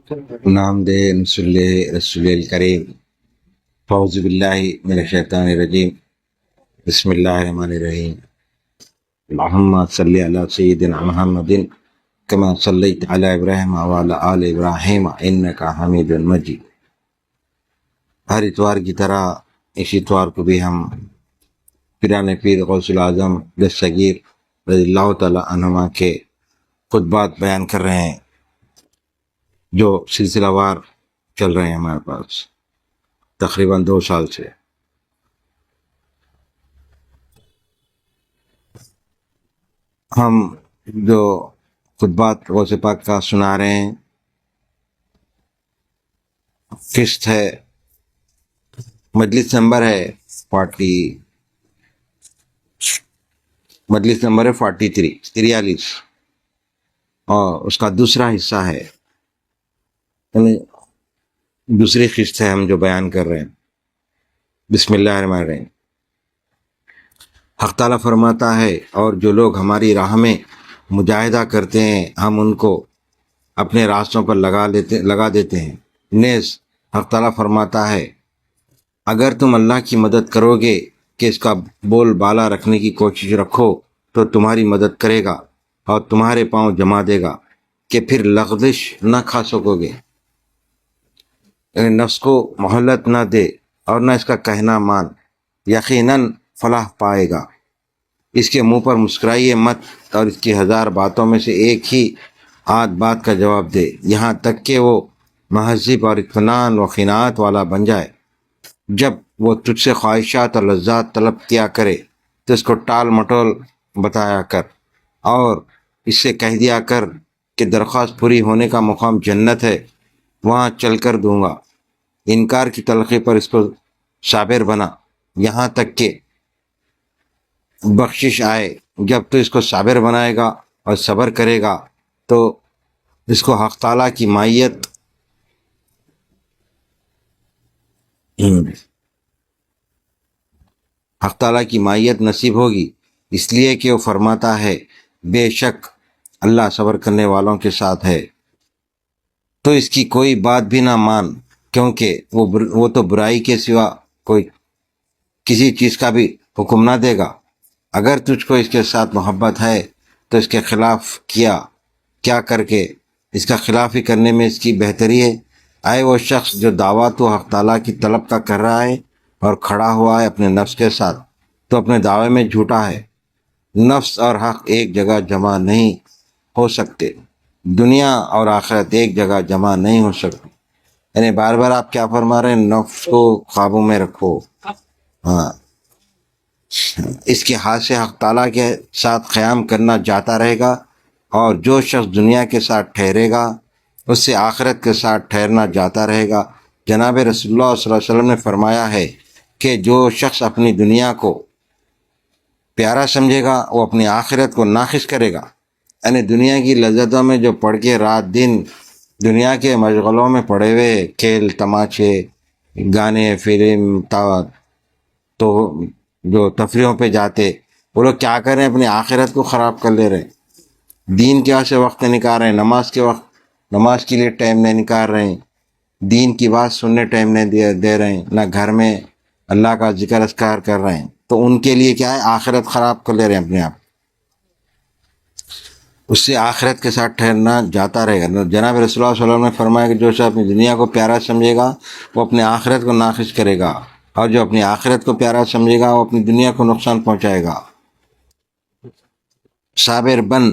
نام دے رسول کریم فاؤز باللہ من الشیطان الرجیم بسم اللہ الرحمن الرحیم اللہم صلی علی سیدنا محمد کما صلیت علی ابراہیم وعلی آل ابراہیم انکا حمید مجید۔ ہر اتوار کی طرح اس اتوار کو بھی ہم پیران پیر غوث العظم دستگیر رضی اللہ تعالی عنہما کے خطبات بیان کر رہے ہیں جو سلسلہ وار چل رہے ہیں ہمارے پاس تقریباً 2 سال سے۔ ہم جو خطبات غوث پاک کا سنا رہے ہیں قسط ہے، مجلس نمبر ہے 43 اور اس کا دوسرا حصہ ہے، یعنی دوسری قسط ہے ہم جو بیان کر رہے ہیں۔ بسم اللہ الرحمن الرحیم۔ حق تعالیٰ فرماتا ہے، اور جو لوگ ہماری راہ میں مجاہدہ کرتے ہیں ہم ان کو اپنے راستوں پر لگا دیتے ہیں۔ نیز حق تعالیٰ فرماتا ہے، اگر تم اللہ کی مدد کرو گے کہ اس کا بول بالا رکھنے کی کوشش رکھو تو تمہاری مدد کرے گا اور تمہارے پاؤں جما دے گا کہ پھر لغزش نہ کھا سکو گے، نفس کو مہلت نہ دے اور نہ اس کا کہنا مان، یقیناً فلاح پائے گا۔ اس کے منہ پر مسکرائیے مت اور اس کی 1000 باتوں میں سے ایک ہی آدھ بات کا جواب دے، یہاں تک کہ وہ مہذب اور اطمینان و قناعت والا بن جائے۔ جب وہ تجھ سے خواہشات اور لذات طلب کیا کرے تو اس کو ٹال مٹول بتایا کر اور اس سے کہہ دیا کر کہ درخواست پوری ہونے کا مقام جنت ہے، وہاں چل کر دوں گا۔ انکار کی تلخی پر اس کو صابر بنا یہاں تک کہ بخشش آئے۔ جب تو اس کو صابر بنائے گا اور صبر کرے گا تو اس کو حق تعالیٰ کی معیت نصیب ہوگی، اس لیے کہ وہ فرماتا ہے بے شک اللہ صبر کرنے والوں کے ساتھ ہے۔ تو اس کی کوئی بات بھی نہ مان، کیونکہ وہ تو برائی کے سوا کوئی کسی چیز کا بھی حکم نہ دے گا۔ اگر تجھ کو اس کے ساتھ محبت ہے تو اس کے خلاف کیا کر کے اس کا خلاف ہی کرنے میں اس کی بہتری ہے۔ آئے وہ شخص جو دعویٰ تو حق تعالیٰ کی طلب کا کر رہا ہے اور کھڑا ہوا ہے اپنے نفس کے ساتھ، تو اپنے دعوے میں جھوٹا ہے۔ نفس اور حق ایک جگہ جمع نہیں ہو سکتے، دنیا اور آخرت ایک جگہ جمع نہیں ہو سکتی۔ یعنی بار بار آپ کیا فرما رہے ہیں؟ نفس کو قابو میں رکھو، ہاں، اس کے ہاتھ سے حق تعالیٰ کے ساتھ قیام کرنا جاتا رہے گا، اور جو شخص دنیا کے ساتھ ٹھہرے گا اس سے آخرت کے ساتھ ٹھہرنا جاتا رہے گا۔ جناب رسول اللہ صلی اللہ علیہ وسلم نے فرمایا ہے کہ جو شخص اپنی دنیا کو پیارا سمجھے گا وہ اپنی آخرت کو ناقص کرے گا۔ یعنی دنیا کی لذتوں میں جو پڑھ کے رات دن دنیا کے مشغلوں میں پڑے ہوئے، کھیل تماشے، گانے، فلم، تو جو تفریحوں پہ جاتے، وہ لوگ کیا کر رہے ہیں؟ اپنی آخرت کو خراب کر لے رہے ہیں۔ دین کے واسطے وقت نہیں نکال رہے ہیں، نماز کے لیے ٹائم نہیں نکال رہے ہیں، دین کی بات سننے ٹائم نہیں دے رہے ہیں، نہ گھر میں اللہ کا ذکر اذکار کر رہے ہیں، تو ان کے لیے کیا ہے؟ آخرت خراب کر لے رہے ہیں اپنے آپ۔ اس سے آخرت کے ساتھ ٹھہرنا جاتا رہے گا۔ جناب رسول اللہ صلی اللہ علیہ وسلم نے فرمایا کہ جو شخص اپنی دنیا کو پیارا سمجھے گا وہ اپنے آخرت کو ناقص کرے گا، اور جو اپنی آخرت کو پیارا سمجھے گا وہ اپنی دنیا کو نقصان پہنچائے گا۔ صابر بن،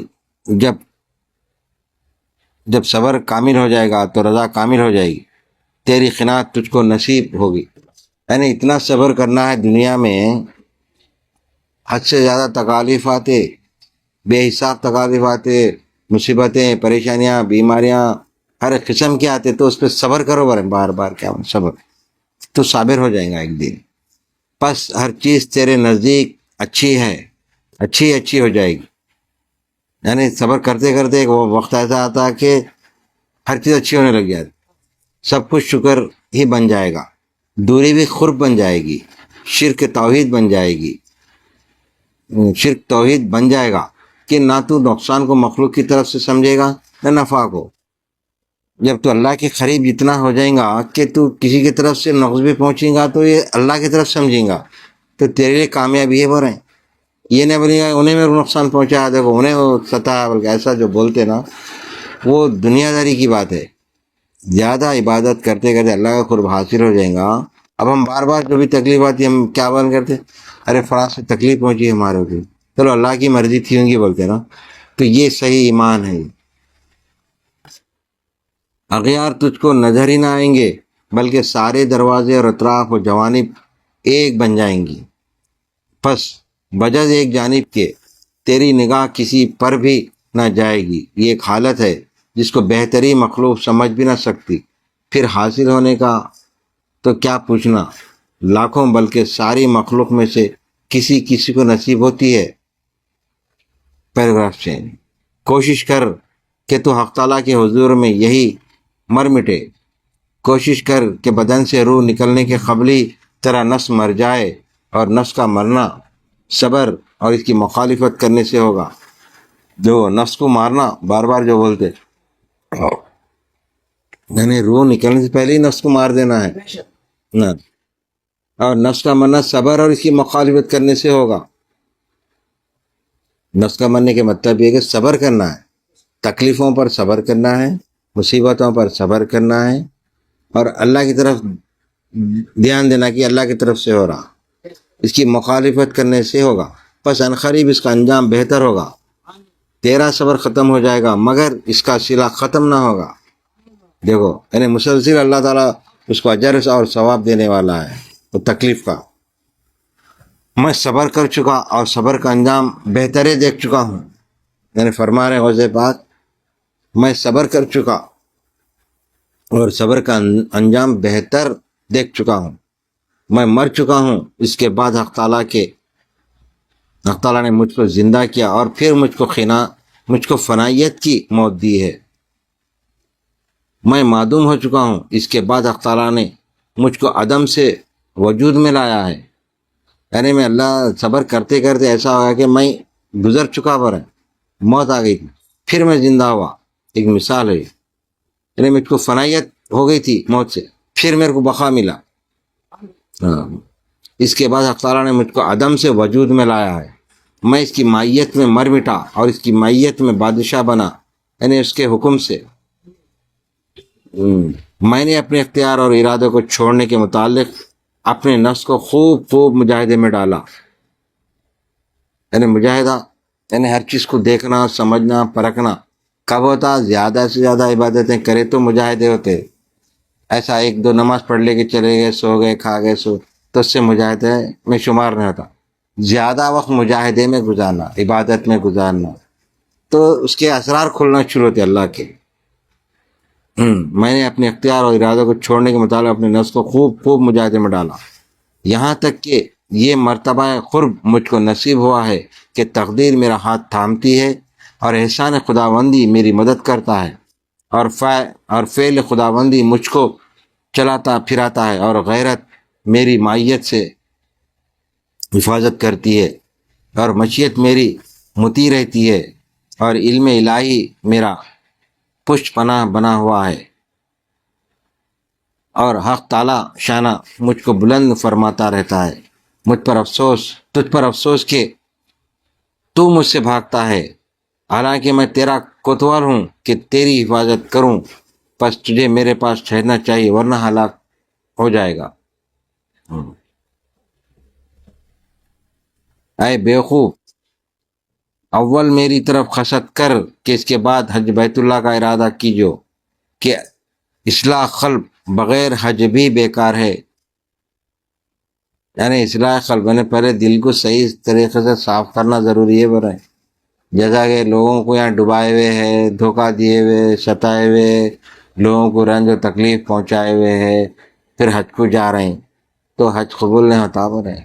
جب صبر کامل ہو جائے گا تو رضا کامل ہو جائے گی، تیری قناعت تجھ کو نصیب ہوگی۔ یعنی اتنا صبر کرنا ہے، دنیا میں حد سے زیادہ تکالیف آتے، بے حساب تکالیف آتے، مصیبتیں، پریشانیاں، بیماریاں ہر قسم کے آتے، تو اس پہ صبر کرو بار بار، کیا صبر، تو صابر ہو جائے گا ایک دن۔ پس ہر چیز تیرے نزدیک اچھی ہو جائے گی۔ یعنی صبر کرتے کرتے وہ وقت ایسا آتا کہ ہر چیز اچھی ہونے لگ جاتی، سب کچھ شکر ہی بن جائے گا، دوری بھی قرب بن جائے گی، شرک توحید بن جائے گا کہ نہ تو نقصان کو مخلوق کی طرف سے سمجھے گا نہ نفع کو۔ جب تو اللہ کے قریب اتنا ہو جائیں گا کہ تو کسی کی طرف سے نقص بھی پہنچیں گا تو یہ اللہ کی طرف سمجھیں گا تو تیرے لیے کامیابی ہے. بول رہے ہیں یہ نہیں بولیں گا انہیں میرے نقصان پہنچا دیکھو انہیں وہ ستا بلکہ ایسا جو بولتے نا وہ دنیا داری کی بات ہے. زیادہ عبادت کرتے کرتے اللہ کا قرب حاصل ہو جائے گا. اب ہم بار بار جو بھی تکلیف آتی ہے ہم کیا بند کرتے ارے فلاں سے تکلیف پہنچی ہمارے کو چلو اللہ کی مرضی تھی ہوں گی بولتے نا. تو یہ صحیح ایمان ہے. اغیار تجھ کو نظر ہی نہ آئیں گے بلکہ سارے دروازے اور اطراف و جوانب ایک بن جائیں گی. پس بجز ایک جانب کے تیری نگاہ کسی پر بھی نہ جائے گی. یہ ایک حالت ہے جس کو بہترین مخلوق سمجھ بھی نہ سکتی. پھر حاصل ہونے کا تو کیا پوچھنا لاکھوں بلکہ ساری مخلوق میں سے کسی کسی کو نصیب ہوتی ہے. پیراگراف سے کوشش کر کہ تو حق تعالیٰ کے حضور میں یہی مر مٹے. کوشش کر کہ بدن سے روح نکلنے کے قبل ہی تیرا نفس مر جائے اور نفس کا مرنا صبر اور اس کی مخالفت کرنے سے ہوگا. جو نفس کو مارنا بار بار جو بولتے یعنی روح نکلنے سے پہلے ہی نفس کو مار دینا ہے نا. اور نفس کا مرنا صبر اور اس کی مخالفت کرنے سے ہوگا. نفس کا مرنے کے مطلب یہ کہ صبر کرنا ہے تکلیفوں پر صبر کرنا ہے مصیبتوں پر صبر کرنا ہے اور اللہ کی طرف دھیان دینا کہ اللہ کی طرف سے ہو رہا. اس کی مخالفت کرنے سے ہوگا پس عنقریب اس کا انجام بہتر ہوگا. تیرا صبر ختم ہو جائے گا مگر اس کا صلہ ختم نہ ہوگا. دیکھو یعنی مسلسل اللہ تعالیٰ اس کو اجر اور ثواب دینے والا ہے وہ تکلیف کا. میں صبر کر چکا اور صبر کا انجام بہترے دیکھ چکا ہوں. یعنی فرما رہے غوث پاک میں صبر کر چکا اور صبر کا انجام بہتر دیکھ چکا ہوں. میں مر چکا ہوں اس کے بعد حق تعالیٰ نے مجھ کو زندہ کیا اور پھر مجھ کو فنائیت کی موت دی ہے. میں معدوم ہو چکا ہوں اس کے بعد حق تعالیٰ نے مجھ کو عدم سے وجود میں لایا ہے. یعنی میں اللہ صبر کرتے کرتے ایسا ہوا کہ میں گزر چکا پر ہے موت آ گئی تھی پھر میں زندہ ہوا. ایک مثال ہے یعنی مجھ کو فنائیت ہو گئی تھی موت سے پھر میرے کو بقا ملا. اس کے بعد حق تعالیٰ نے مجھ کو عدم سے وجود میں لایا ہے. میں اس کی مائیت میں مر مٹا اور اس کی مائیت میں بادشاہ بنا یعنی اس کے حکم سے. میں نے اپنے اختیار اور ارادے کو چھوڑنے کے متعلق اپنے نفس کو خوب مجاہدے میں ڈالا. یعنی مجاہدہ یعنی ہر چیز کو دیکھنا سمجھنا پرکھنا. کب ہوتا زیادہ سے زیادہ عبادتیں کرے تو مجاہدے ہوتے. ایسا ایک دو نماز پڑھ لے کے چلے گئے سو گئے کھا گئے سو تو اس سے مجاہدے میں شمار نہیں ہوتا. زیادہ وقت مجاہدے میں گزارنا عبادت میں گزارنا تو اس کے اسرار کھلنا شروع ہوتے اللہ کے. میں نے اپنے اختیار اور ارادوں کو چھوڑنے کے مطابق اپنے نفس کو خوب مجاہدے میں ڈالا یہاں تک کہ یہ مرتبہ قرب مجھ کو نصیب ہوا ہے کہ تقدیر میرا ہاتھ تھامتی ہے اور احسان خداوندی میری مدد کرتا ہے اور فعل خداوندی مجھ کو چلاتا پھراتا ہے اور غیرت میری مائیت سے حفاظت کرتی ہے اور مشیت میری مطیع رہتی ہے اور علم الہی میرا پشت پناہ بنا ہوا ہے. اور حق تعالیٰ شانہ مجھ کو بلند فرماتا رہتا ہے. تجھ پر افسوس کہ تو مجھ سے بھاگتا ہے حالانکہ میں تیرا کوتوال ہوں کہ تیری حفاظت کروں. پس تجھے میرے پاس ٹھہرنا چاہیے ورنہ ہلاک ہو جائے گا. اے بیوقوف اول میری طرف خست کر کہ اس کے بعد حج بیت اللہ کا ارادہ کیجو کہ اصلاح قلب بغیر حج بھی بیکار ہے. یعنی اصلاح قلب یعنی پہلے دل کو صحیح طریقے سے صاف کرنا ضروری ہے. برائے جیسا کہ لوگوں کو یہاں ڈبائے ہوئے ہیں دھوکہ دیے ہوئے ستائے ہوئے لوگوں کو رنج و تکلیف پہنچائے ہوئے ہیں پھر حج کو جا رہے ہیں تو حج قبول نہیں ہوتا. برائے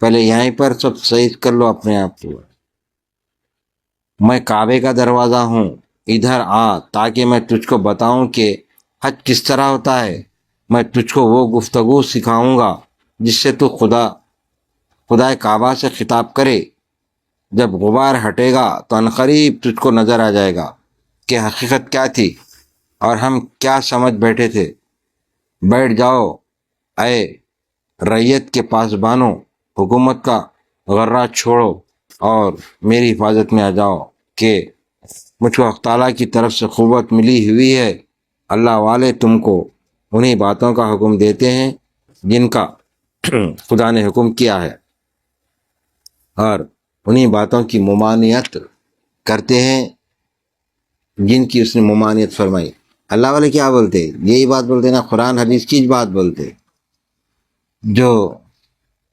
پہلے یہیں پر سب صحیح کر لو اپنے آپ کو. میں کعبے کا دروازہ ہوں ادھر آ تاکہ میں تجھ کو بتاؤں کہ حج کس طرح ہوتا ہے. میں تجھ کو وہ گفتگو سکھاؤں گا جس سے تو خدا کعبہ سے خطاب کرے. جب غبار ہٹے گا تو عنقریب تجھ کو نظر آ جائے گا کہ حقیقت کیا تھی اور ہم کیا سمجھ بیٹھے تھے؟ بیٹھ جاؤ اے ریت کے پاسبانوں، حکومت کا غرہ چھوڑو اور میری حفاظت میں آ جاؤ کہ مجھ کو حق تعالیٰ کی طرف سے قوت ملی ہوئی ہے۔ اللہ والے تم کو انہی باتوں کا حکم دیتے ہیں جن کا خدا نے حکم کیا ہے، اور انہی باتوں کی ممانعت کرتے ہیں جن کی اس نے ممانعت فرمائی۔ اللہ والے کیا بولتے؟ یہی بات بولتے نا، قرآن حدیث کی بات بولتے، جو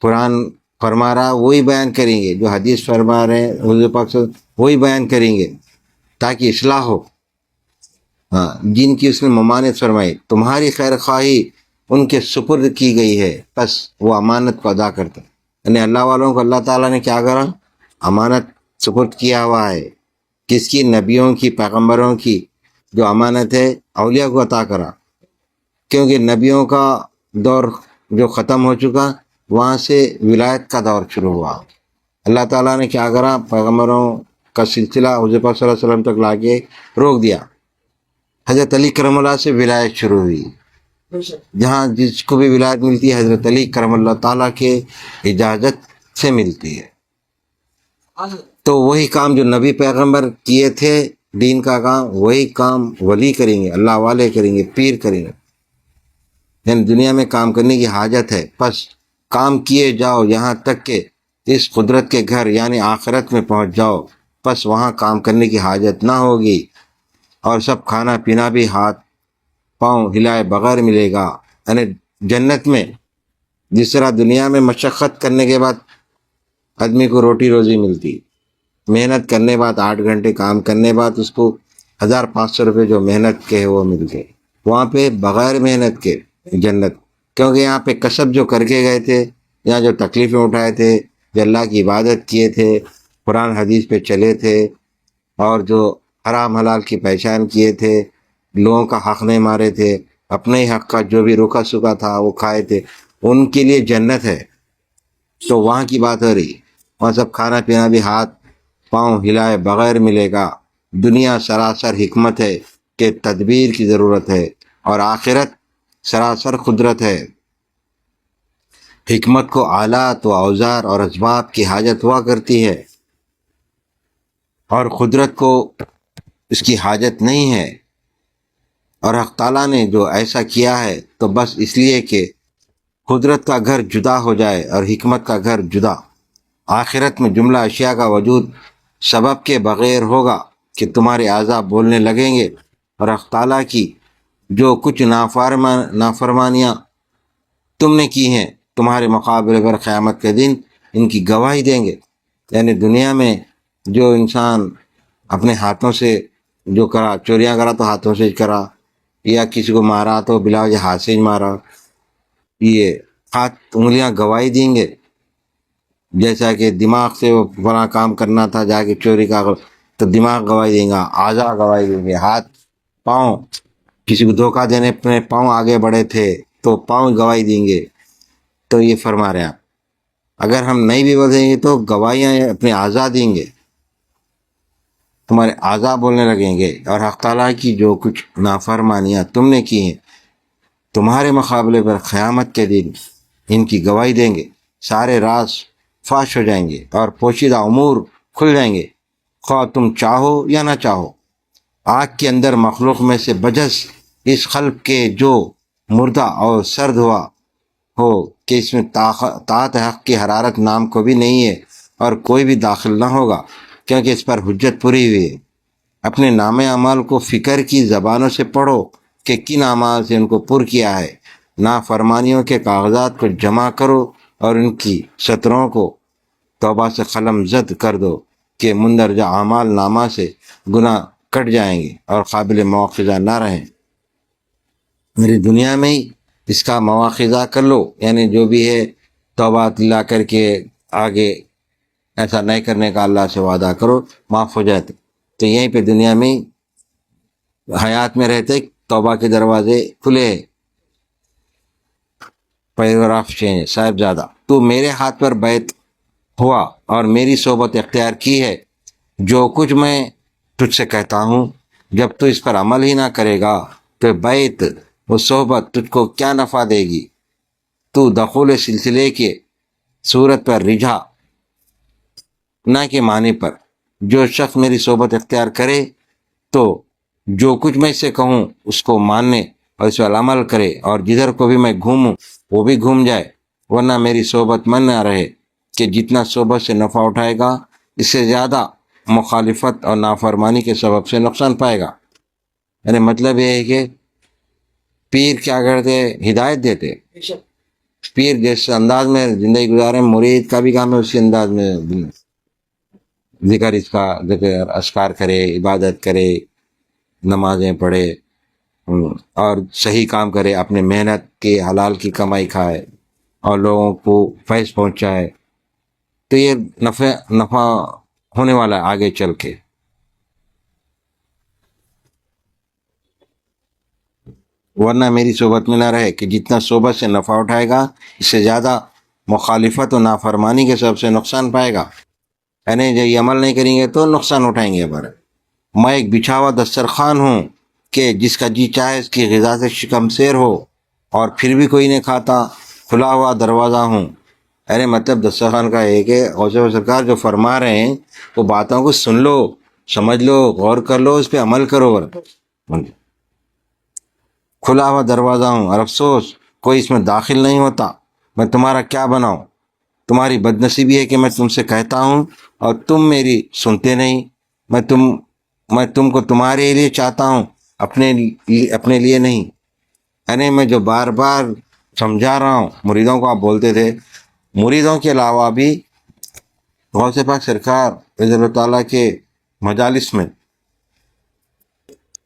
قرآن فرما رہا وہی بیان کریں گے، جو حدیث فرما رہے ہیں حضور پاک صلی اللہ علیہ وسلم وہی بیان کریں گے تاکہ اصلاح ہو۔ ہاں، جن کی اس نے ممانعت فرمائی، تمہاری خیر خواہی ان کے سپرد کی گئی ہے، بس وہ امانت کو ادا کرتے، یعنی اللہ والوں کو اللہ تعالیٰ نے کیا کرا؟ امانت سپرد کیا ہوا ہے۔ کس کی؟ نبیوں کی، پیغمبروں کی جو امانت ہے اولیاء کو عطا کرا، کیونکہ نبیوں کا دور جو ختم ہو چکا، وہاں سے ولایت کا دور شروع ہوا۔ اللہ تعالیٰ نے کیا کرا؟ پیغمبروں کا سلسلہ حضور پاک صلی اللہ علیہ وسلم تک لا کے روک دیا۔ حضرت علی کرم اللہ سے ولایت شروع ہوئی، جہاں جس کو بھی ولایت ملتی ہے حضرت علی کرم اللہ تعالیٰ کے اجازت سے ملتی ہے۔ تو وہی کام جو نبی پیغمبر کیے تھے دین کا کام، وہی کام ولی کریں گے، اللہ والے کریں گے، پیر کریں گے۔ یعنی دنیا میں کام کرنے کی حاجت ہے، بس کام کیے جاؤ یہاں تک کہ اس قدرت کے گھر یعنی آخرت میں پہنچ جاؤ، بس وہاں کام کرنے کی حاجت نہ ہوگی، اور سب کھانا پینا بھی ہاتھ پاؤں ہلائے بغیر ملے گا۔ یعنی جنت میں جس طرح دنیا میں مشقت کرنے کے بعد آدمی کو روٹی روزی ملتی، محنت کرنے بعد 8 گھنٹے کام کرنے بعد اس کو 1500 روپے جو محنت کے وہ ملتے، وہاں پہ بغیر محنت کے جنت، کیونکہ یہاں پہ کسب جو کر کے گئے تھے، یہاں جو تکلیفیں اٹھائے تھے، جو اللہ کی عبادت کیے تھے، قرآن حدیث پہ چلے تھے، اور جو حرام حلال کی پہچان کیے تھے، لوگوں کا حق نہیں مارے تھے، اپنے ہی حق کا جو بھی روکا سکا تھا وہ کھائے تھے، ان کے لیے جنت ہے۔ تو وہاں کی بات ہو رہی، وہاں سب کھانا پینا بھی ہاتھ پاؤں ہلائے بغیر ملے گا۔ دنیا سراسر حکمت ہے کہ تدبیر کی ضرورت ہے، اور آخرت سراسر قدرت ہے۔ حکمت کو آلات و اوزار اور اسباب کی حاجت ہوا کرتی ہے، اور قدرت کو اس کی حاجت نہیں ہے۔ اور حق تعالیٰ نے جو ایسا کیا ہے تو بس اس لیے کہ قدرت کا گھر جدا ہو جائے اور حکمت کا گھر جدا۔ آخرت میں جملہ اشیاء کا وجود سبب کے بغیر ہوگا کہ تمہارے اعضاء بولنے لگیں گے، اور حق تعالیٰ کی جو کچھ نافرمانیاں تم نے کی ہیں تمہارے مقابلے پر قیامت کے دن ان کی گواہی دیں گے۔ یعنی دنیا میں جو انسان اپنے ہاتھوں سے جو کرا، چوریاں کرا تو ہاتھوں سے کرا، یا کسی کو مارا تو بلا وجہ ہاتھ سے مارا، یہ ہاتھ انگلیاں گواہی دیں گے۔ جیسا کہ دماغ سے وہ بڑا کام کرنا تھا، جا کے چوری کا تو دماغ گواہی دیں گا، اعضاء گواہی دیں گے، ہاتھ پاؤں، کسی کو دھوکہ دینے اپنے پاؤں آگے بڑھے تھے تو پاؤں گواہی دیں گے۔ تو یہ فرما رہے ہیں، اگر ہم نہیں بھی بولیں گے تو گواہیاں اپنے اعضاء دیں گے، تمہارے اعضاء بولنے لگیں گے، اور حق تعالیٰ کی جو کچھ نافرمانیاں تم نے کی ہیں تمہارے مقابلے پر قیامت کے دن ان کی گواہی دیں گے۔ سارے راز فاش ہو جائیں گے اور پوشیدہ امور کھل جائیں گے، خواہ تم چاہو یا نہ چاہو۔ آگ کے اندر مخلوق میں سے بجز اس خلق کے جو مردہ اور سرد ہوا ہو کہ اس میں طاعت حق کی حرارت نام کو بھی نہیں ہے، اور کوئی بھی داخل نہ ہوگا، کیونکہ اس پر حجت پوری ہوئی ہے۔ اپنے نام اعمال کو فکر کی زبانوں سے پڑھو کہ کن اعمال سے ان کو پر کیا ہے۔ نافرمانیوں کے کاغذات کو جمع کرو اور ان کی سطروں کو توبہ سے قلم زد کر دو کہ مندرجہ اعمال نامہ سے گناہ کٹ جائیں گے اور قابل مواخذہ نہ رہیں۔ میری دنیا میں ہی اس کا مواخذہ کر لو، یعنی جو بھی ہے توبہ لا کر کے آگے ایسا نہیں کرنے کا اللہ سے وعدہ کرو، معاف ہو جاتے۔ تو یہیں پہ دنیا میں حیات میں رہتے توبہ کے دروازے کھلے ہیں۔ پیراگراف چینج، صاحبزادہ تو میرے ہاتھ پر بیعت ہوا اور میری صحبت اختیار کی ہے، جو کچھ میں تجھ سے کہتا ہوں جب تو اس پر عمل ہی نہ کرے گا کہ بیت وہ صحبت تجھ کو کیا نفع دے گی؟ تو دخول سلسلے کے صورت پر رجھا نہ کے معنی پر، جو شخص میری صحبت اختیار کرے تو جو کچھ میں سے کہوں اس کو ماننے اور اس پر عمل کرے، اور جدھر کو بھی میں گھوموں وہ بھی گھوم جائے، ورنہ میری صحبت من نہ رہے کہ جتنا صحبت سے نفع اٹھائے گا اس سے زیادہ مخالفت اور نافرمانی کے سبب سے نقصان پائے گا۔ یعنی مطلب یہ ہے کہ پیر کیا کرتے، ہدایت دیتے، پیر جس انداز میں زندگی گزارے مرید کا بھی کام ہے اسی انداز میں ذکر اذکار کرے، عبادت کرے، نمازیں پڑھے اور صحیح کام کرے، اپنے محنت کے حلال کی کمائی کھائے اور لوگوں کو فیض پہنچائے، تو یہ نفع ہونے والا ہے آگے چل کے۔ ورنہ میری صحبت میں نہ رہے کہ جتنا صحبت سے نفع اٹھائے گا اس سے زیادہ مخالفت و نافرمانی کے سبب سے نقصان پائے گا۔ یعنی جو یہ عمل نہیں کریں گے تو نقصان اٹھائیں گے ہمارے۔ میں ایک بچھا ہوا دسترخوان ہوں کہ جس کا جی چاہے اس کی غذا سے شکم سیر ہو اور پھر بھی کوئی نہیں کھاتا، کھلا ہوا دروازہ ہوں۔ یعنی مطلب دسترخوان کا ہے کہ غوث سرکار جو فرما رہے ہیں وہ باتوں کو سن لو، سمجھ لو، غور کر لو، اس پہ عمل کرو۔ کھلا ہوا دروازہ ہوں اور افسوس کوئی اس میں داخل نہیں ہوتا، میں تمہارا کیا بناؤں؟ تمہاری بد نصیبی ہے کہ میں تم سے کہتا ہوں اور تم میری سنتے نہیں۔ میں تم کو تمہارے لیے چاہتا ہوں، اپنے لیے نہیں۔ یعنی میں جو بار بار سمجھا رہا ہوں، مریدوں کو آپ بولتے تھے، مریدوں کے علاوہ بھی غوث پاک سرکار رضی اللہ تعالیٰ کے مجالس میں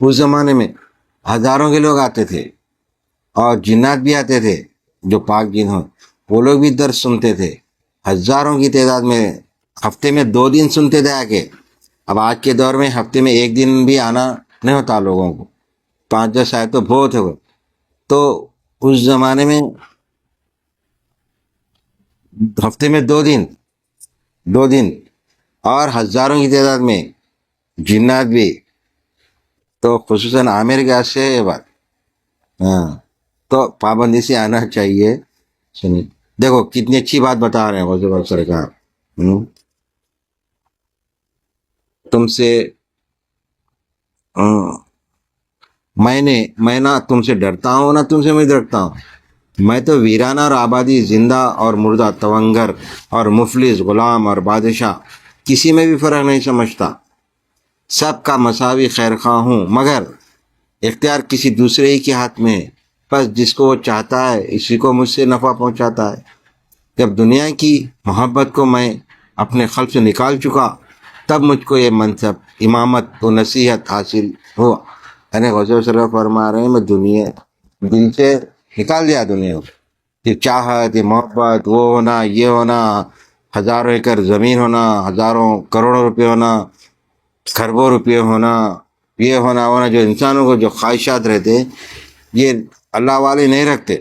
اس زمانے میں ہزاروں کے لوگ آتے تھے اور جنات بھی آتے تھے جو پاک جن ہوں، وہ لوگ بھی درس سنتے تھے، ہزاروں کی تعداد میں، ہفتے میں 2 دن سنتے تھے آ کے۔ اب آج کے دور میں ہفتے میں 1 دن بھی آنا نہیں ہوتا لوگوں کو، 5-10 آئے تو بہت ہے وہ۔ تو اس زمانے میں ہفتے میں 2 دن اور ہزاروں کی تعداد میں جنات بھی، تو خصوصاً عامر کے سے یہ بات، ہاں تو پابندی سے آنا چاہیے۔ سنیے دیکھو کتنی اچھی بات بتا رہے ہیں غوث پاک سرکار، تم سے میں نہ تم سے ڈرتا ہوں نہ تم سے میں ڈرتا ہوں، میں تو ویرانہ اور آبادی، زندہ اور مردہ، تونگر اور مفلس، غلام اور بادشاہ، کسی میں بھی فرق نہیں سمجھتا، سب کا مساوی خیر خواہ ہوں، مگر اختیار کسی دوسرے ہی کے ہاتھ میں ہے، بس جس کو وہ چاہتا ہے اسی کو مجھ سے نفع پہنچاتا ہے۔ جب دنیا کی محبت کو میں اپنے قلب سے نکال چکا تب مجھ کو یہ منصب، امامت و نصیحت حاصل ہوا۔ یعنی غوث سرکار فرما رہے ہیں میں دنیا دل سے نکال دیا، دنیا کو، یہ چاہت، یہ محبت، وہ ہونا، یہ ہونا، ہزاروں ایکڑ زمین ہونا، ہزاروں کروڑوں روپے ہونا، کھربوں روپے ہونا، یہ ہونا، جو انسانوں کو جو خواہشات رہتے یہ اللہ والے نہیں رکھتے،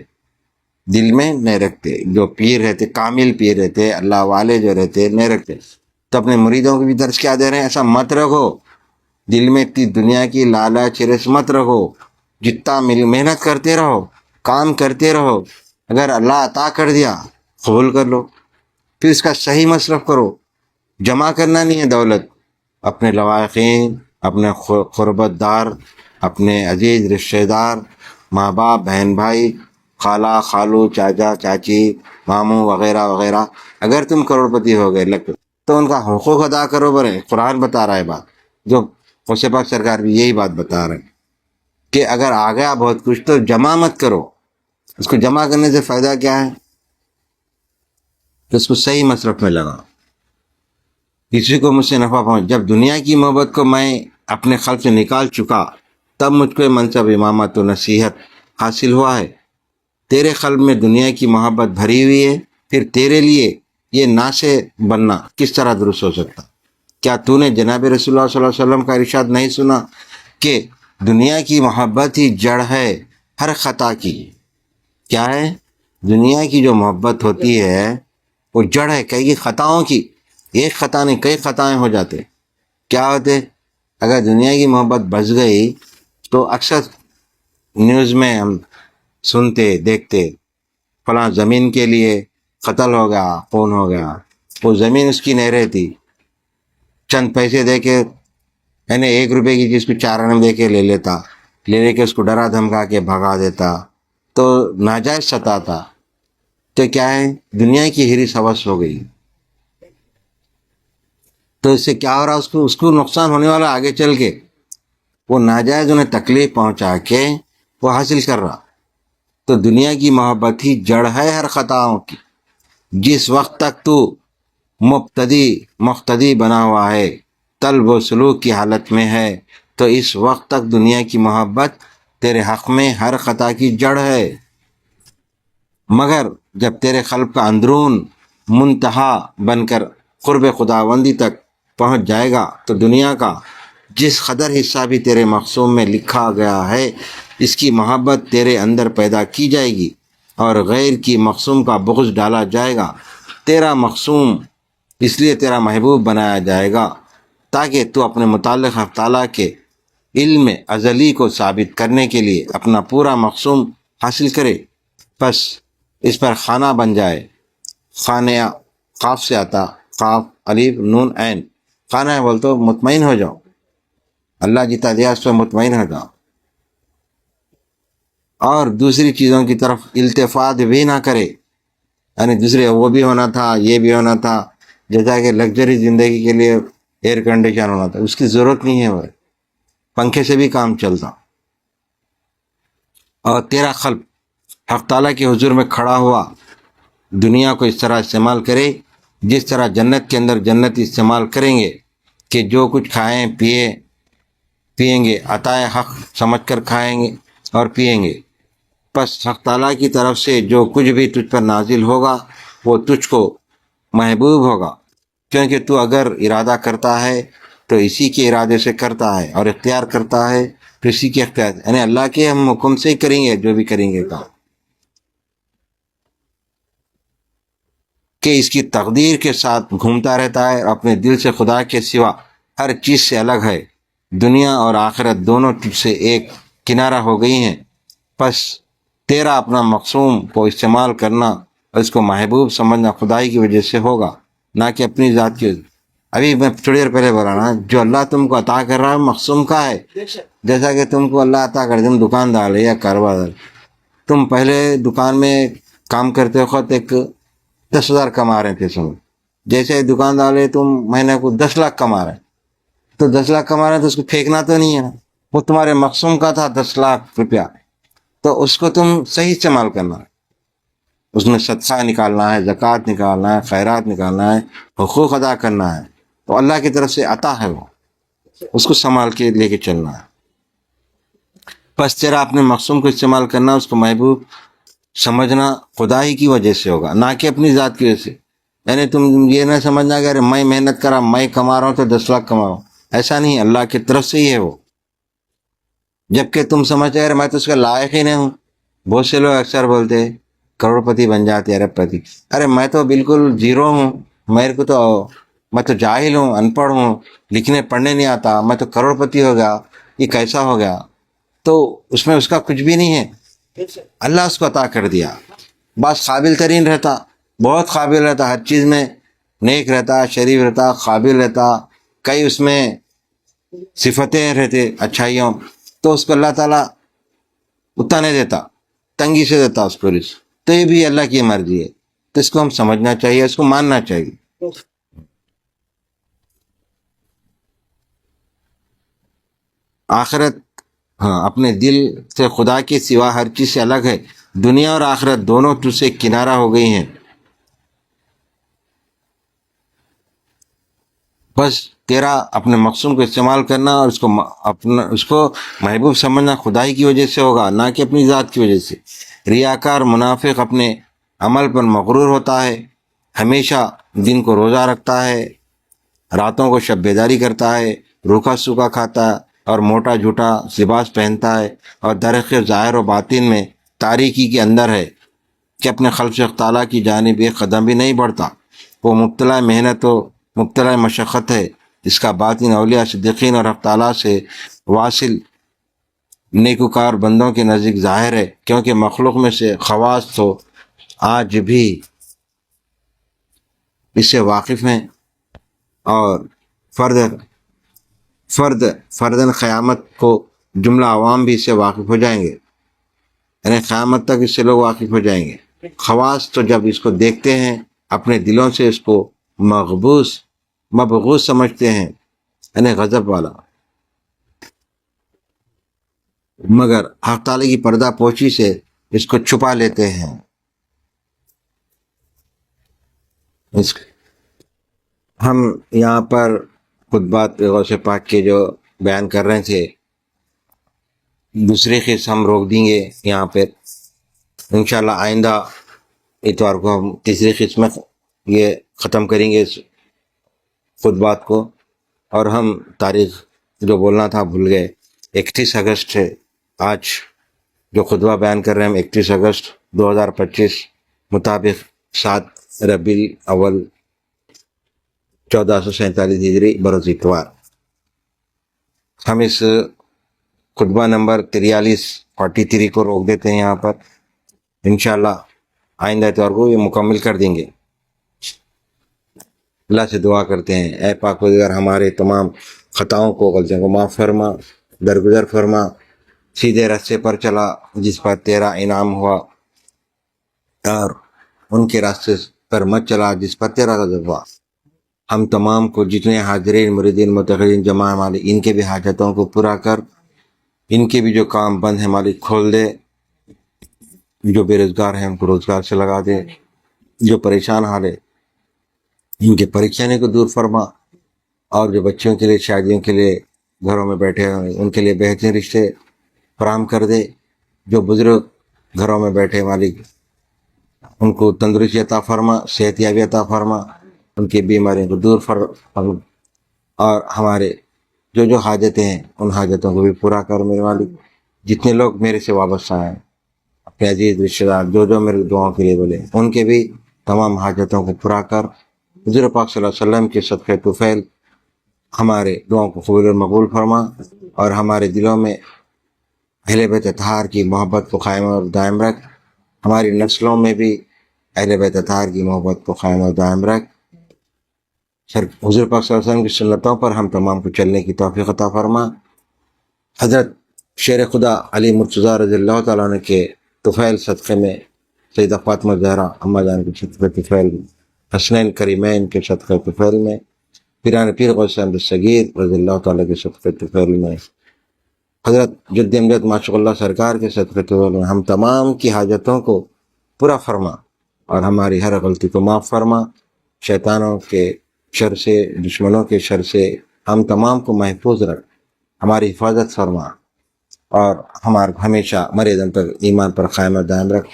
دل میں نہیں رکھتے، جو پیر رہتے، کامل پیر رہتے، اللہ والے جو رہتے نہیں رکھتے۔ تو اپنے مریدوں کو بھی درس کیا دے رہے ہیں، ایسا مت رکھو، دل میں اتنی دنیا کی لالچ رس مت رکھو، جتنا محنت کرتے رہو، کام کرتے رہو، اگر اللہ عطا کر دیا قبول کر لو، پھر اس کا صحیح مصرف کرو۔ جمع کرنا نہیں ہے دولت، اپنے لواحقین، اپنے قربت دار، اپنے عزیز رشتہ دار، ماں باپ، بہن بھائی، خالہ خالو، چاچا چاچی، ماموں وغیرہ وغیرہ، اگر تم کروڑپتی ہو گئے تو ان کا حقوق ادا کرو۔ برے قرآن بتا رہا ہے بات، جو غوث پاک سرکار بھی یہی بات بتا رہے ہیں کہ اگر آ گیا بہت کچھ تو جمع مت کرو، اس کو جمع کرنے سے فائدہ کیا ہے کہ اس کو صحیح مصرف میں لگا، کسی کو مجھ سے نفع پہنچ۔ جب دنیا کی محبت کو میں اپنے قلب سے نکال چکا تب مجھ کو منصب، امامت و نصیحت حاصل ہوا ہے۔ تیرے قلب میں دنیا کی محبت بھری ہوئی ہے، پھر تیرے لیے یہ ناسے بننا کس طرح درست ہو سکتا؟ کیا تو نے جناب رسول اللہ صلی اللہ علیہ وسلم کا ارشاد نہیں سنا کہ دنیا کی محبت ہی جڑ ہے ہر خطا کی؟ کیا ہے؟ دنیا کی جو محبت ہوتی ہے وہ جڑ ہے کئی خطاؤں کی، ایک خطا نہیں کئی خطائیں ہو جاتے۔ کیا ہوتے؟ اگر دنیا کی محبت بس گئی تو اکثر نیوز میں ہم سنتے دیکھتے فلاں زمین کے لیے قتل ہو گیا، خون ہو گیا، وہ زمین اس کی نہیں رہتی، چند پیسے دے کے یعنی 1 روپے کی چیز کو 4 آنے دے کے لے لیتا، لے کے اس کو ڈرا دھمکا کے بھگا دیتا، تو ناجائز ستاتا، تو کیا ہے دنیا کی ہرس ہوس ہو گئی. تو اس سے کیا ہو رہا، اس کو نقصان ہونے والا آگے چل کے، وہ ناجائز انہیں تکلیف پہنچا کے وہ حاصل کر رہا. تو دنیا کی محبت ہی جڑ ہے ہر خطاؤں کی. جس وقت تک تو مقتدی بنا ہوا ہے، طلب و سلوک کی حالت میں ہے، تو اس وقت تک دنیا کی محبت تیرے حق میں ہر خطا کی جڑ ہے. مگر جب تیرے قلب کا اندرون منتہا بن کر قرب خداوندی تک پہنچ جائے گا، تو دنیا کا جس قدر حصہ بھی تیرے مقصوم میں لکھا گیا ہے، اس کی محبت تیرے اندر پیدا کی جائے گی، اور غیر کی مقصوم کا بغض ڈالا جائے گا. تیرا مقصوم اس لیے تیرا محبوب بنایا جائے گا تاکہ تو اپنے متعلق حق تعالیٰ کے علم ازلی کو ثابت کرنے کے لیے اپنا پورا مقصوم حاصل کرے. بس اس پر خانہ بن جائے. خانہ قاف سے آتا، قاف الف نون عین، خانہ بول تو مطمئن ہو جاؤ، اللہ جیتا دیا اس پہ مطمئن ہو جاؤ، اور دوسری چیزوں کی طرف التفات بھی نہ کرے. یعنی دوسرے وہ بھی ہونا تھا، یہ بھی ہونا تھا، جیسا کہ لگژری زندگی کے لیے ایئر کنڈیشن ہونا تھا، اس کی ضرورت نہیں ہے. وہ پنکھے سے بھی کام چلتا. اور تیرا قلب حق تعالیٰ کے حضور میں کھڑا ہوا دنیا کو اس طرح استعمال کرے جس طرح جنت کے اندر جنت استعمال کریں گے کہ جو کچھ کھائیں پئیں گے عطائے حق سمجھ کر کھائیں گے اور پئیں گے. پس حق تعالیٰ کی طرف سے جو کچھ بھی تجھ پر نازل ہوگا وہ تجھ کو محبوب ہوگا، کیونکہ تو اگر ارادہ کرتا ہے تو اسی کے ارادے سے کرتا ہے، اور اختیار کرتا ہے تو اسی کے اختیار، یعنی اللہ کے ہم حکم سے ہی کریں گے جو بھی کریں گے کام. کہ اس کی تقدیر کے ساتھ گھومتا رہتا ہے، اپنے دل سے خدا کے سوا ہر چیز سے الگ ہے. دنیا اور آخرت دونوں تجھ سے ایک کنارہ ہو گئی ہیں. پس تیرا اپنا مقصوم کو استعمال کرنا اور اس کو محبوب سمجھنا خدائی کی وجہ سے ہوگا، نہ کہ اپنی ذات کی. ابھی میں تھوڑی دیر پہلے بولا نا، جو اللہ تم کو عطا کر رہا ہے مقصوم کا ہے. جیسا کہ تم کو اللہ عطا کر دے، تم دکاندار ہے یا کاروبار، تم پہلے دکان میں کام کرتے وقت ایک 10,000 کما رہے تھے، سنو جیسے دکاندار ہے تم مہینے کو 10 لاکھ کما رہے ہیں، تو 10 لاکھ کما رہے ہیں تو اس کو پھینکنا تو نہیں ہے نا، وہ تمہارے مقصوم کا تھا 10 لاکھ روپیہ، تو اس کو تم صحیح استعمال کرنا ہے. اس میں صدقہ نکالنا ہے، زکوٰۃ نکالنا ہے، خیرات نکالنا ہے، حقوق ادا کرنا ہے. تو اللہ کی طرف سے عطا ہے، وہ اس کو سنبھال کے لے کے چلنا ہے. بس تیرا اپنے مقصوم کو استعمال کرنا، اس کو محبوب سمجھنا خدا ہی کی وجہ سے ہوگا، نہ کہ اپنی ذات کی وجہ سے. یعنی تم یہ نہ سمجھنا کہ ارے میں محنت کرا، میں کما رہا ہوں تو 10 لاکھ کماؤں، ایسا نہیں، اللہ کی طرف سے ہی ہے وہ. جبکہ تم سمجھتے ارے میں تو اس کا لائق ہی نہیں ہوں. بہت سے لوگ اکثر بولتے کروڑ پتی بن جاتے، ارب پتی، ارے میں تو بالکل زیرو ہوں، میں تو جاہل ہوں، ان پڑھ ہوں، لکھنے پڑھنے نہیں آتا، میں تو کروڑ پتی ہو گیا، یہ کیسا ہو گیا؟ تو اس میں اس کا کچھ بھی نہیں ہے، اللہ اس کو عطا کر دیا. بس قابل ترین رہتا، بہت قابل رہتا، ہر چیز میں نیک رہتا، شریف رہتا، قابل رہتا، کئی اس میں صفتیں رہتے اچھائیوں، تو اس کو اللہ تعالیٰ اتنا نہیں دیتا، تنگی سے دیتا اس کو رزق. تو یہ بھی اللہ کی مرضی ہے، تو اس کو ہم سمجھنا چاہیے، اس کو ماننا چاہیے. آخرت اپنے دل سے خدا کے سوا ہر چیز سے الگ ہے. دنیا اور آخرت دونوں تجھ سے کنارہ ہو گئی ہیں. بس تیرا اپنے مقصود کو استعمال کرنا اور اس کو محبوب سمجھنا خدائی کی وجہ سے ہوگا، نہ کہ اپنی ذات کی وجہ سے. ریاکار منافق اپنے عمل پر مغرور ہوتا ہے، ہمیشہ دن کو روزہ رکھتا ہے، راتوں کو شب بیداری کرتا ہے، روکھا سوکھا کھاتا ہے اور موٹا جھوٹا لباس پہنتا ہے، اور درخت ظاہر و باطن میں تاریکی کے اندر ہے کہ اپنے خلق تعالیٰ کی جانب ایک قدم بھی نہیں بڑھتا. وہ مبتلا محنت و مبتلا مشقت ہے، اس کا باطن اولیاء صدیقین اور حق تعالیٰ سے واصل نیکوکار بندوں کے نزدیک ظاہر ہے، کیونکہ مخلوق میں سے خواص تو آج بھی اس سے واقف ہیں، اور فردن قیامت کو جملہ عوام بھی اس سے واقف ہو جائیں گے، یعنی قیامت تک اس سے لوگ واقف ہو جائیں گے۔ خواص تو جب اس کو دیکھتے ہیں اپنے دلوں سے اس کو مبغوض سمجھتے ہیں، یعنی غضب والا، مگر حق تعالی کی پردہ پوشی سے اس کو چھپا لیتے ہیں۔ ہم یہاں پر خطبات غوث پاک کے جو بیان کر رہے تھے، دوسری قسم ہم روک دیں گے یہاں پہ، انشاءاللہ آئندہ اتوار کو ہم تیسری قسم یہ ختم کریں گے اس خطبات کو۔ اور ہم تاریخ جو بولنا تھا بھول گئے، 31 اگست ہے آج جو خطبہ بیان کر رہے ہیں ہم، 31 اگست 2025 مطابق 7 ربیع الاول 1447 ہجری بروز اتوار۔ ہم اس خطبہ نمبر 43 کو روک دیتے ہیں یہاں پر، انشاءاللہ آئندہ اتوار کو یہ مکمل کر دیں گے۔ اللہ سے دعا کرتے ہیں، اے پاک پروردگار ہمارے تمام خطاؤں کو، غلطیوں کو معاف فرما، درگزر فرما، سیدھے راستے پر چلا جس پر تیرا انعام ہوا، اور ان کے راستے پر مت چلا جس پر تیرا غضب ہوا۔ ہم تمام کو جتنے حاضرین مریدین متقین جمع مالک، ان کے بھی حاجتوں کو پورا کر، ان کے بھی جو کام بند ہیں مالک کھول دے، جو بے روزگار ہیں ان کو روزگار سے لگا دے، جو پریشان حال ہے ان کے پریشانی کو دور فرما، اور جو بچوں کے لیے شادیوں کے لیے گھروں میں بیٹھے ہیں ان کے لیے بہترین رشتے فراہم کر دے، جو بزرگ گھروں میں بیٹھے مالک ان کو تندرستی عطا فرما، صحت یابی عطا فرما، ان کی بیماریوں کو دور فرما، اور ہمارے جو حاجتیں ہیں ان حاجتوں کو بھی پورا کر میرے مالک۔ جتنے لوگ میرے سے وابستہ ہیں، اپنے عزیز رشتے دار جو میرے دعاؤں کے لیے بولے، ان کے بھی تمام حاجتوں کو پورا کر۔ حضور پاک صلی اللہ علیہ وسلم کے صدقہ طفیل ہمارے دعاؤں کو قبول اور مقبول فرما، اور ہمارے دلوں میں اہل بیت اطہار کی محبت کو قائم اور دائم رکھ، ہماری نسلوں میں بھی اہل بیت اطہار کی محبت کو قائم اور دائم رکھ۔ حضور پاک صلی اللہ علیہ وسلم کی سنتوں پر ہم تمام کو چلنے کی توفیق عطا فرما۔ حضرت شیر خدا علی مرتضیٰ رضی اللہ تعالیٰ عنہ کے طفیل صدقے میں، سیدہ فاطمہ زہرا اماں جان کے صدقے طفیل میں، حسنین کریمین کے صدقے طفیل میں، پیران پیر غوث احمد صغیر رضی اللہ تعالیٰ کے صدقے طفیل میں، حضرت جد امجد معشوق اللہ سرکار کے صدقے طفیل میں ہم تمام کی حاجتوں کو پورا فرما، اور ہماری ہر غلطی کو معاف فرما۔ شیطانوں کے شر سے، دشمنوں کے شر سے ہم تمام کو محفوظ رکھ، ہماری حفاظت فرما، اور ہمیشہ مرے دم تک ایمان پر قائم و دائم رکھ۔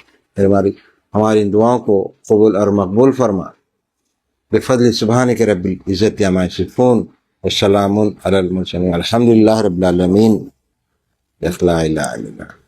ہماری ان دعاؤں کو قبول اور مقبول فرما۔ بفضل سبحانک رب العزت عما یصفون والسلام علی المرسلین الحمد للہ رب العالمین۔ لا الہ الا اللہ۔